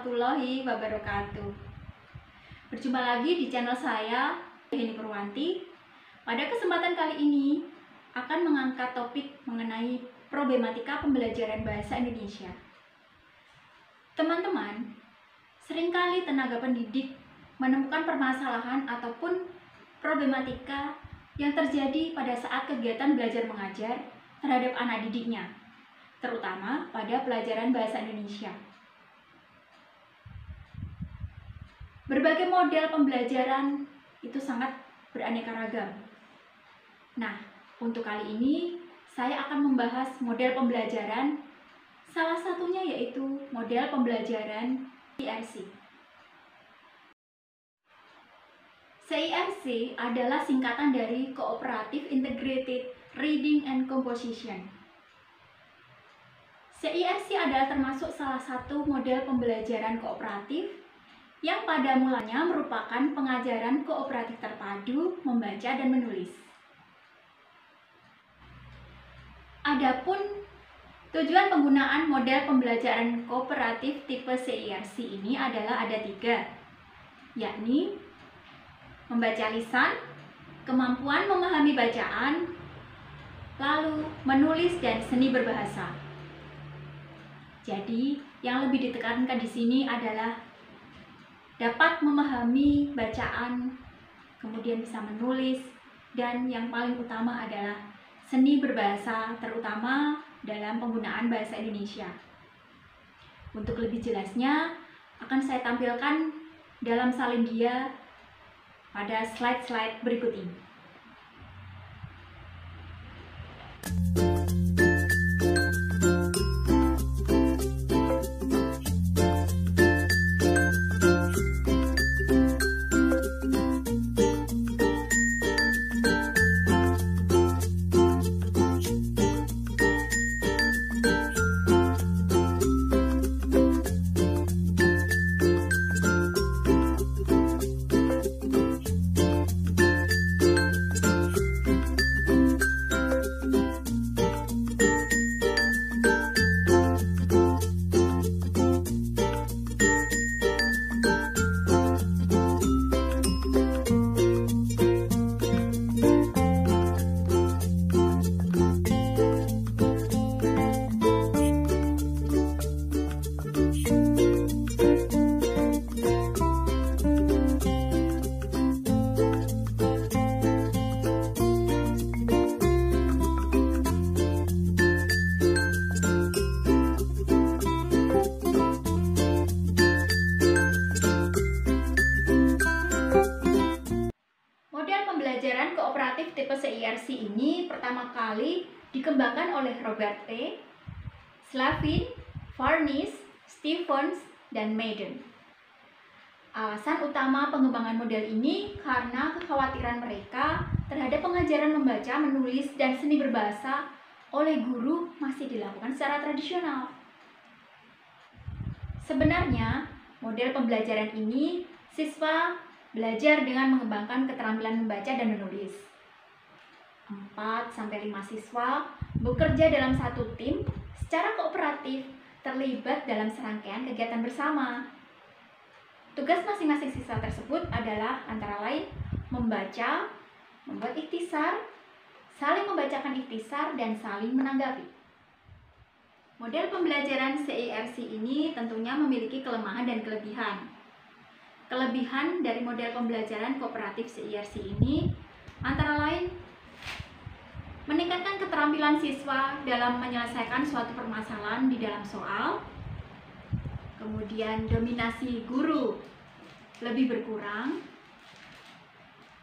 warahmatullahi wabarakatuh. Berjumpa lagi di channel saya, Heni Purwanti. Pada kesempatan kali ini akan mengangkat topik mengenai problematika pembelajaran bahasa Indonesia. Teman-teman, seringkali tenaga pendidik menemukan permasalahan ataupun problematika yang terjadi pada saat kegiatan belajar mengajar terhadap anak didiknya, terutama pada pelajaran bahasa Indonesia. Berbagai model pembelajaran itu sangat beraneka ragam. Nah, untuk kali ini saya akan membahas model pembelajaran, salah satunya yaitu model pembelajaran CIRC. CIRC adalah singkatan dari Cooperative Integrated Reading and Composition. CIRC adalah termasuk salah satu model pembelajaran kooperatif yang pada mulanya merupakan pengajaran kooperatif terpadu membaca dan menulis. Adapun tujuan penggunaan model pembelajaran kooperatif tipe CIRC ini adalah ada 3, yakni membaca lisan, kemampuan memahami bacaan, lalu menulis dan seni berbahasa. Jadi, yang lebih ditekankan di sini adalah dapat memahami bacaan, kemudian bisa menulis, dan yang paling utama adalah seni berbahasa, terutama dalam penggunaan bahasa Indonesia. Untuk lebih jelasnya, akan saya tampilkan dalam salin dia pada slide-slide berikut ini. Pembelajaran kooperatif tipe CIRC ini pertama kali dikembangkan oleh Robert T., Slavin, Varnis, Stevens, dan Maiden. Alasan utama pengembangan model ini karena kekhawatiran mereka terhadap pengajaran membaca, menulis, dan seni berbahasa oleh guru masih dilakukan secara tradisional. Sebenarnya, model pembelajaran ini siswa belajar dengan mengembangkan keterampilan membaca dan menulis. 4-5 siswa bekerja dalam satu tim secara kooperatif, terlibat dalam serangkaian kegiatan bersama. Tugas masing-masing siswa tersebut adalah antara lain membaca, membuat ikhtisar, saling membacakan ikhtisar, dan saling menanggapi. Model pembelajaran CIRC ini tentunya memiliki kelemahan dan kelebihan. Kelebihan dari model pembelajaran kooperatif CIRC ini antara lain meningkatkan keterampilan siswa dalam menyelesaikan suatu permasalahan di dalam soal, kemudian dominasi guru lebih berkurang,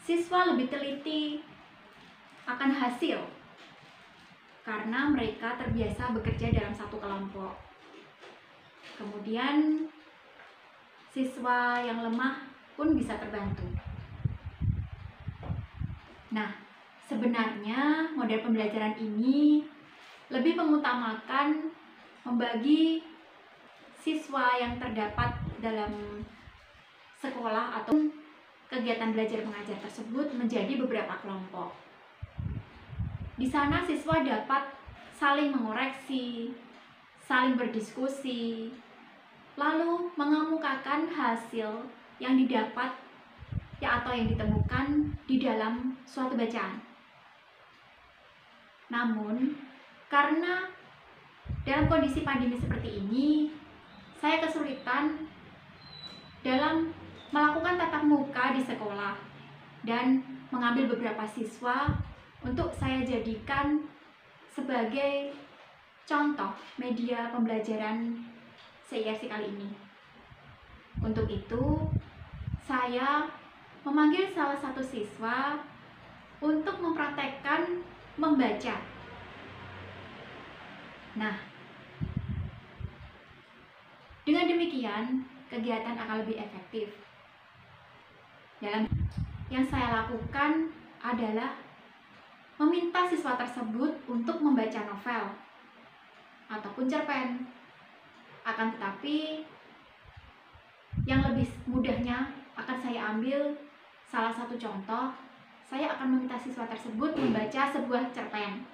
siswa lebih teliti akan hasil karena mereka terbiasa bekerja dalam satu kelompok. Kemudian siswa yang lemah pun bisa terbantu. Nah, sebenarnya model pembelajaran ini lebih mengutamakan membagi siswa yang terdapat dalam sekolah atau kegiatan belajar mengajar tersebut menjadi beberapa kelompok. Di sana siswa dapat saling mengoreksi, saling berdiskusi, lalu mengemukakan hasil yang didapat atau yang ditemukan di dalam suatu bacaan. Namun, karena dalam kondisi pandemi seperti ini, saya kesulitan dalam melakukan tatap muka di sekolah dan mengambil beberapa siswa untuk saya jadikan sebagai contoh media pembelajaran CIRC kali ini. Untuk itu, saya memanggil salah satu siswa untuk mempraktekkan membaca. Nah, dengan demikian, kegiatan akan lebih efektif. Yang saya lakukan adalah meminta siswa tersebut untuk membaca novel ataupun cerpen. Akan tetapi, yang lebih mudahnya akan saya ambil salah satu contoh. Saya akan meminta siswa tersebut membaca sebuah cerpen.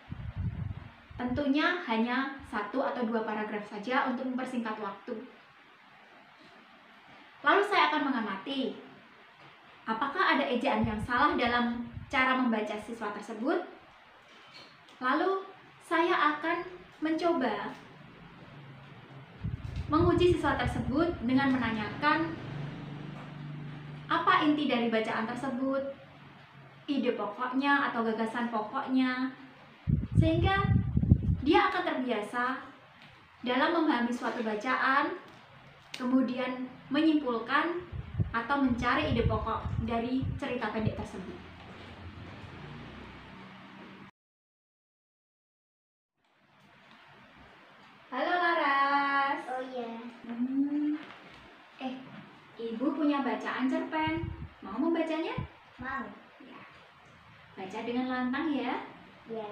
Tentunya hanya 1 atau 2 paragraf saja untuk mempersingkat waktu. Lalu saya akan mengamati apakah ada ejaan yang salah dalam cara membaca siswa tersebut. Lalu saya akan mencoba menguji siswa tersebut dengan menanyakan apa inti dari bacaan tersebut, ide pokoknya atau gagasan pokoknya, sehingga dia akan terbiasa dalam memahami suatu bacaan, kemudian menyimpulkan atau mencari ide pokok dari cerita pendek tersebut. Halo Laras. Oh iya. Ibu punya bacaan cerpen. Mau membacanya? Mau. Ya. Baca dengan lantang ya. Ya.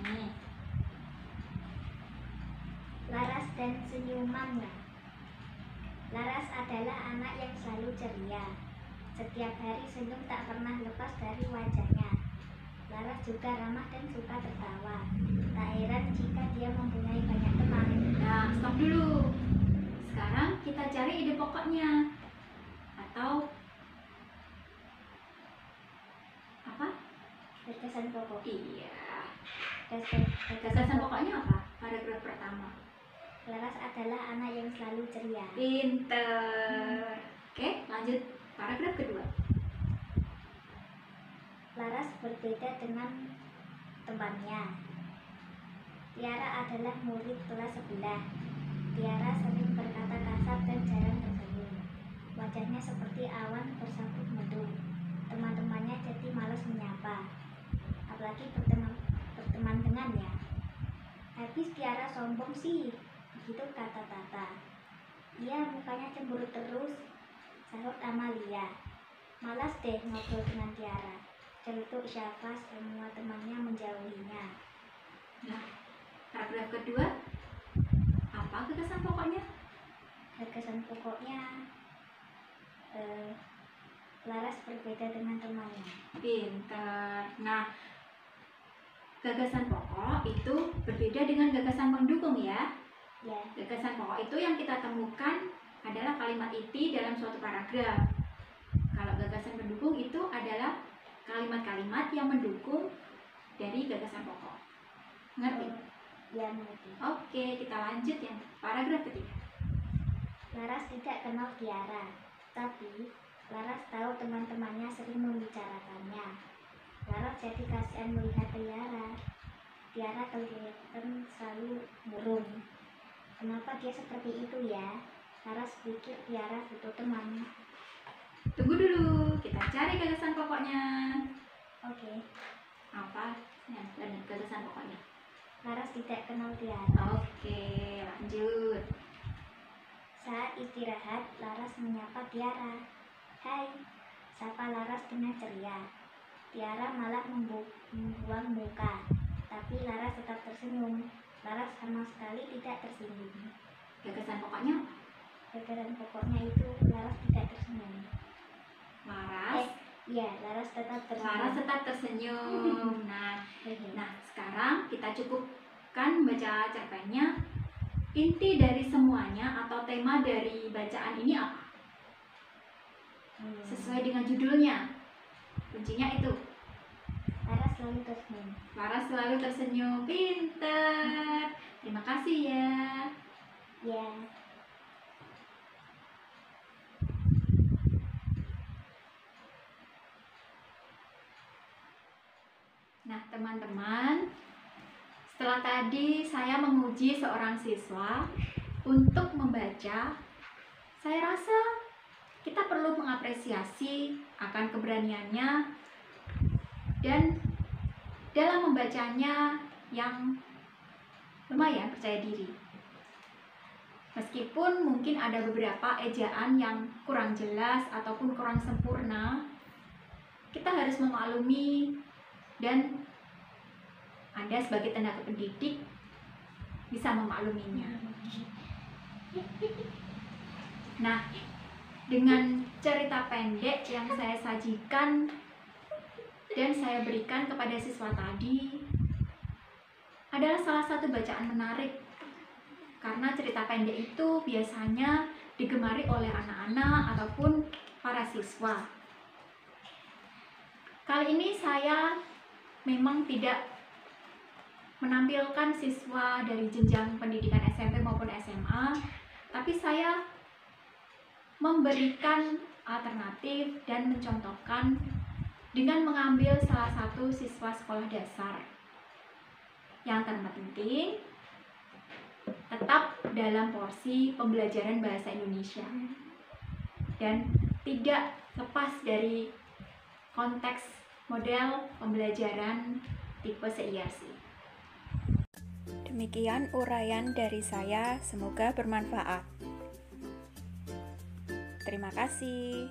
Nih. Laras dan senyumannya. Laras adalah anak yang selalu ceria. Setiap hari senyum tak pernah lepas dari wajahnya. Laras juga ramah dan suka tertawa. Tak heran jika dia mempunyai banyak teman. Nah, stop dulu. Sekarang kita cari ide pokoknya. Atau apa? Gagasan pokok. Iya. Gagasan Gagasan pokoknya apa? Paragraf pertama. Laras adalah anak yang selalu ceria. Pinter. Oke, lanjut paragraf kedua. Laras berbeda dengan temannya. Tiara adalah murid kelas sebelah. Tiara sering berkata kasar dan jarang tersenyum. Wajahnya seperti awan bersabut mendung. Teman-temannya jadi malas menyapa, apalagi berteman dengannya. Habis Tiara sombong sih, begitu kata Tata. Iya, mukanya cemburu terus, sahut Amalia. Malas deh ngobrol dengan Tiara. Celutuk Syafas, semua temannya menjauhinya. Nah, paragraf kedua. Apa gagasan pokoknya? Gagasan pokoknya Laras berbeda dengan temannya. Pinter. Nah, gagasan pokok itu berbeda dengan gagasan pendukung ya. Ya. Gagasan pokok itu yang kita temukan adalah kalimat inti dalam suatu paragraf. Kalau gagasan pendukung itu adalah kalimat-kalimat yang mendukung dari gagasan pokok. Ngerti? Ya, mengerti. Oke, kita lanjut yang paragraf ketiga. Laras tidak kenal Tiara, tapi Laras tahu teman-temannya sering membicarakannya. Laras jadi kasihan melihat Tiara. Tiara kelihatan selalu murung. Kenapa dia seperti itu ya? Laras pikir Tiara butuh teman. Tunggu dulu, kita cari gagasan pokoknya. Oke. Apa? Ya, gagasan pokoknya. Laras tidak kenal Tiara. Oke, lanjut. Saat istirahat, Laras menyapa Tiara. Hai, sapa Laras dengan ceria. Tiara malah membuang muka, tapi Laras tetap tersenyum. Laras sama sekali tidak tersinggung. Gagasan pokoknya? Gagasan pokoknya itu Laras tidak tersenyum. Laras tetap tersenyum. Laras tetap tersenyum. Nah, sekarang kita cukupkan baca cerpennya. inti dari semuanya atau tema dari bacaan ini apa? Sesuai dengan judulnya. Kuncinya itu. Laras selalu tersenyum. Laras selalu tersenyum. Pinter. Terima kasih ya. Ya. Nah, teman-teman, setelah tadi saya menguji seorang siswa untuk membaca, saya rasa kita perlu mengapresiasi akan keberaniannya dan dalam membacanya yang lumayan percaya diri. Meskipun mungkin ada beberapa ejaan yang kurang jelas ataupun kurang sempurna, kita harus memaklumi dan Anda sebagai tenaga pendidik bisa memakluminya. Nah, dengan cerita pendek yang saya sajikan dan saya berikan kepada siswa tadi adalah salah satu bacaan menarik, karena cerita pendek itu biasanya digemari oleh anak-anak ataupun para siswa. Kali ini saya memang tidak menampilkan siswa dari jenjang pendidikan SMP maupun SMA, tapi saya memberikan alternatif dan mencontohkan dengan mengambil salah satu siswa sekolah dasar. Yang terpenting tetap dalam porsi pembelajaran bahasa Indonesia dan tidak lepas dari konteks model pembelajaran tipe CIRC. Demikian uraian dari saya, semoga bermanfaat. Terima kasih.